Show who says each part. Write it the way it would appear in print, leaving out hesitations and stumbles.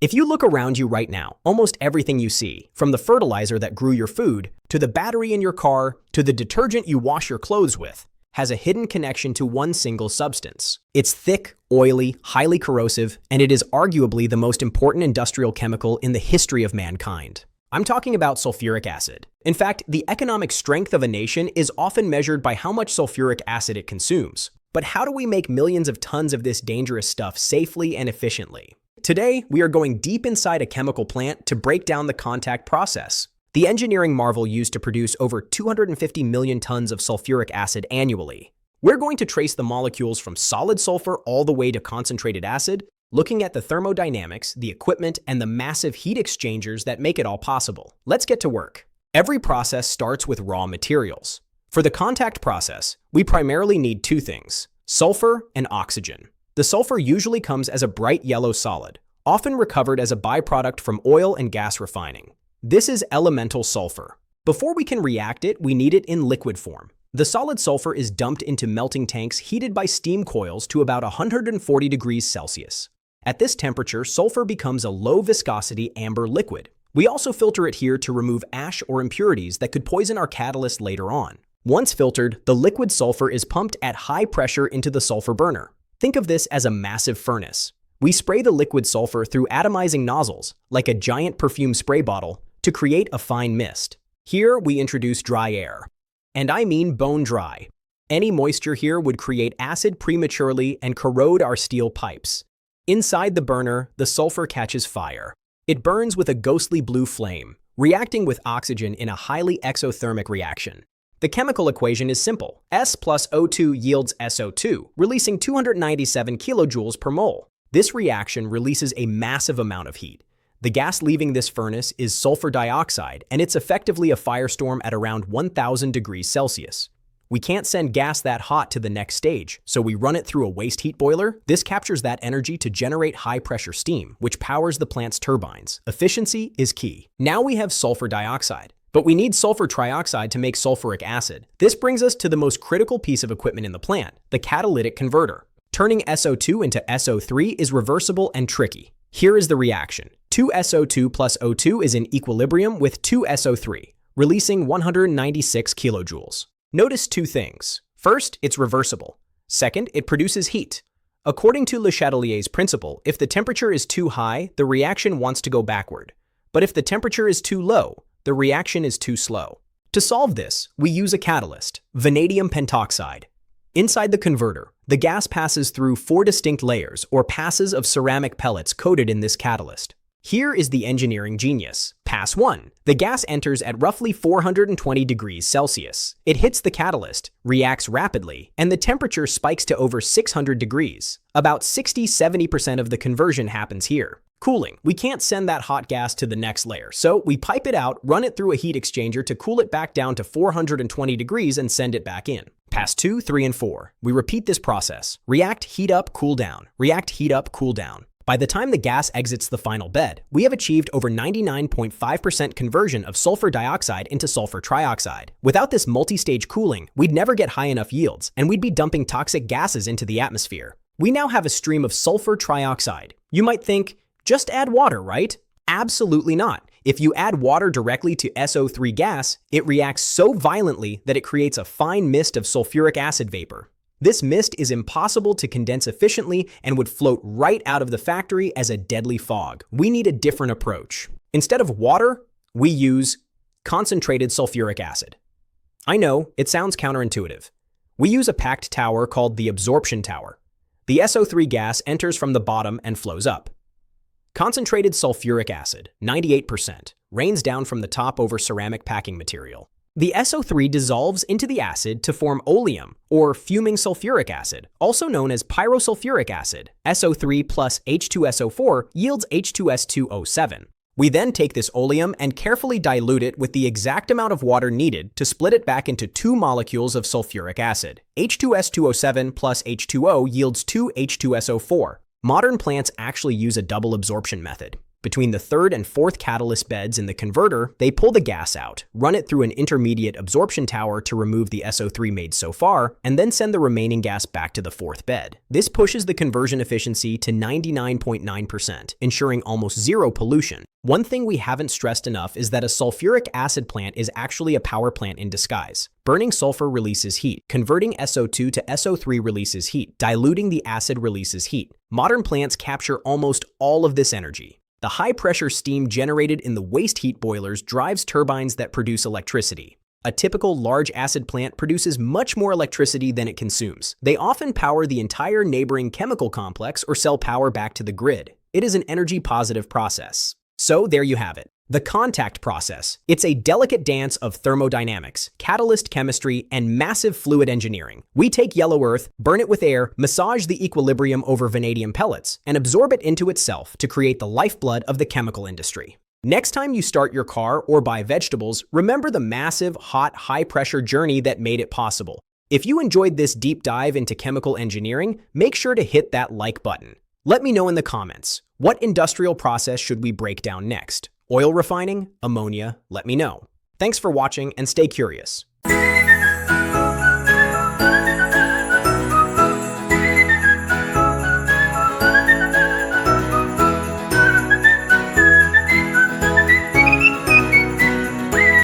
Speaker 1: If you look around you right now, almost everything you see, from the fertilizer that grew your food, to the battery in your car, to the detergent you wash your clothes with, has a hidden connection to one single substance. It's thick, oily, highly corrosive, and it is arguably the most important industrial chemical in the history of mankind. I'm talking about sulfuric acid. In fact, the economic strength of a nation is often measured by how much sulfuric acid it consumes. But how do we make millions of tons of this dangerous stuff safely and efficiently? Today, we are going deep inside a chemical plant to break down the contact process, the engineering marvel used to produce over 250 million tons of sulfuric acid annually. We're going to trace the molecules from solid sulfur all the way to concentrated acid, looking at the thermodynamics, the equipment, and the massive heat exchangers that make it all possible. Let's get to work. Every process starts with raw materials. For the contact process, we primarily need two things: sulfur and oxygen. The sulfur usually comes as a bright yellow solid, often recovered as a byproduct from oil and gas refining. This is elemental sulfur. Before we can react it, we need it in liquid form. The solid sulfur is dumped into melting tanks heated by steam coils to about 140 degrees Celsius. At this temperature, sulfur becomes a low-viscosity amber liquid. We also filter it here to remove ash or impurities that could poison our catalyst later on. Once filtered, the liquid sulfur is pumped at high pressure into the sulfur burner. Think of this as a massive furnace. We spray the liquid sulfur through atomizing nozzles, like a giant perfume spray bottle, to create a fine mist. Here, we introduce dry air. And I mean bone dry. Any moisture here would create acid prematurely and corrode our steel pipes. Inside the burner, the sulfur catches fire. It burns with a ghostly blue flame, reacting with oxygen in a highly exothermic reaction. The chemical equation is simple. S plus O2 yields SO2, releasing 297 kilojoules per mole. This reaction releases a massive amount of heat. The gas leaving this furnace is sulfur dioxide, and it's effectively a firestorm at around 1000 degrees Celsius. We can't send gas that hot to the next stage, so we run it through a waste heat boiler. This captures that energy to generate high-pressure steam, which powers the plant's turbines. Efficiency is key. Now we have sulfur dioxide, but we need sulfur trioxide to make sulfuric acid. This brings us to the most critical piece of equipment in the plant, the catalytic converter. Turning SO2 into SO3 is reversible and tricky. Here is the reaction. 2SO2 plus O2 is in equilibrium with 2SO3, releasing 196 kilojoules. Notice two things. First, it's reversible. Second, it produces heat. According to Le Chatelier's principle, if the temperature is too high, the reaction wants to go backward. But if the temperature is too low, the reaction is too slow. To solve this, we use a catalyst, vanadium pentoxide. Inside the converter, the gas passes through 4 distinct layers or passes of ceramic pellets coated in this catalyst. Here is the engineering genius. Pass 1. The gas enters at roughly 420 degrees Celsius. It hits the catalyst, reacts rapidly, and the temperature spikes to over 600 degrees. About 60–70% of the conversion happens here. Cooling. We can't send that hot gas to the next layer, so we pipe it out, run it through a heat exchanger to cool it back down to 420 degrees and send it back in. Pass 2, 3, and 4. We repeat this process. React, heat up, cool down. React, heat up, cool down. By the time the gas exits the final bed, we have achieved over 99.5% conversion of sulfur dioxide into sulfur trioxide. Without this multi-stage cooling, we'd never get high enough yields, and we'd be dumping toxic gases into the atmosphere. We now have a stream of sulfur trioxide. You might think, just add water, right? Absolutely not. If you add water directly to SO3 gas, it reacts so violently that it creates a fine mist of sulfuric acid vapor. This mist is impossible to condense efficiently and would float right out of the factory as a deadly fog. We need a different approach. Instead of water, we use concentrated sulfuric acid. I know, it sounds counterintuitive. We use a packed tower called the absorption tower. The SO3 gas enters from the bottom and flows up. Concentrated sulfuric acid, 98%, rains down from the top over ceramic packing material. The SO3 dissolves into the acid to form oleum, or fuming sulfuric acid, also known as pyrosulfuric acid. SO3 plus H2SO4 yields H2S2O7. We then take this oleum and carefully dilute it with the exact amount of water needed to split it back into 2 molecules of sulfuric acid. H2S2O7 plus H2O yields 2 H2SO4. Modern plants actually use a double absorption method. Between the third and fourth catalyst beds in the converter, they pull the gas out, run it through an intermediate absorption tower to remove the SO3 made so far, and then send the remaining gas back to the fourth bed. This pushes the conversion efficiency to 99.9%, ensuring almost zero pollution. One thing we haven't stressed enough is that a sulfuric acid plant is actually a power plant in disguise. Burning sulfur releases heat. Converting SO2 to SO3 releases heat. Diluting the acid releases heat. Modern plants capture almost all of this energy. The high-pressure steam generated in the waste heat boilers drives turbines that produce electricity. A typical large acid plant produces much more electricity than it consumes. They often power the entire neighboring chemical complex or sell power back to the grid. It is an energy-positive process. So there you have it. The contact process. It's a delicate dance of thermodynamics, catalyst chemistry, and massive fluid engineering. We take yellow earth, burn it with air, massage the equilibrium over vanadium pellets, and absorb it into itself to create the lifeblood of the chemical industry. Next time you start your car or buy vegetables, remember the massive, hot, high-pressure journey that made it possible. If you enjoyed this deep dive into chemical engineering, make sure to hit that like button. Let me know in the comments, what industrial process should we break down next? Oil refining? Ammonia? Let me know. Thanks for watching and stay curious.